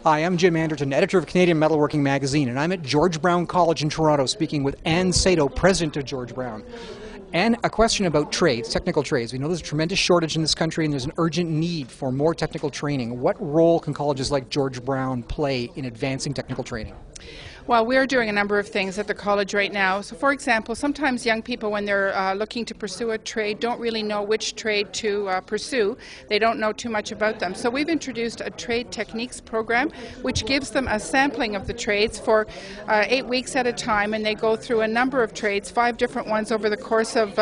Hi, I'm Jim Anderton, editor of Canadian Metalworking magazine, and I'm at George Brown College in Toronto speaking with Ann Sado, president of George Brown. And a question about trades, technical trades. We know there's a tremendous shortage in this country and there's an urgent need for more technical training. What role can colleges like George Brown play in advancing technical training? Well, we're doing a number of things at the college right now. So, for example, sometimes young people, when they're looking to pursue a trade, don't really know which trade to pursue. They don't know too much about them. So we've introduced a trade techniques program, which gives them a sampling of the trades for 8 weeks at a time, and they go through a number of trades, 5 different ones over the course of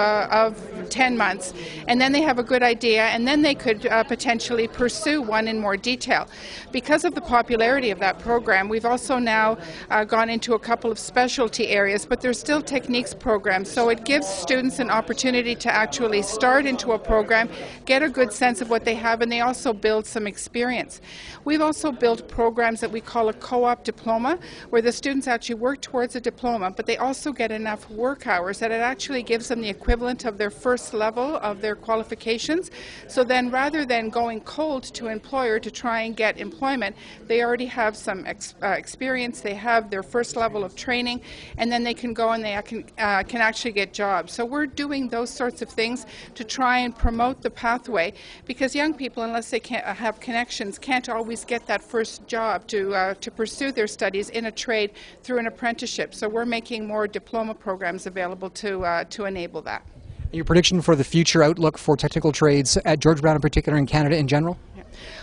10 months. And then they have a good idea, and then they could potentially pursue one in more detail. Because of the popularity of that program, we've also now gone into a couple of specialty areas, but there's still techniques programs, so it gives students an opportunity to actually start into a program, get a good sense of what they have, and they also build some experience. We've also built programs that we call a co-op diploma, where the students actually work towards a diploma, but they also get enough work hours that it actually gives them the equivalent of their first level of their qualifications. So then, rather than going cold to employer to try and get employment, they already have some experience, they have their first level of training, and then they can go and they can actually get jobs. So we're doing those sorts of things to try and promote the pathway, because young people, unless they can't have connections, can't always get that first job to pursue their studies in a trade through an apprenticeship. So we're making more diploma programs available to enable that. Your prediction for the future outlook for technical trades at George Brown in particular and Canada in general?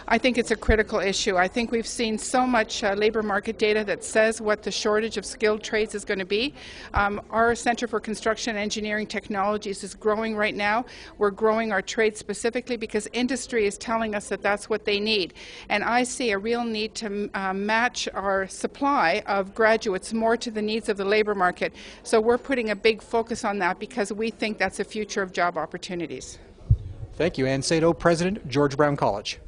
I think it's a critical issue. I think we've seen so much labor market data that says what the shortage of skilled trades is going to be. Our Centre for Construction and Engineering Technologies is growing right now. We're growing our trades specifically because industry is telling us that that's what they need. And I see a real need to match our supply of graduates more to the needs of the labor market. So we're putting a big focus on that because we think that's a future of job opportunities. Thank you, Ann Sado, president, George Brown College.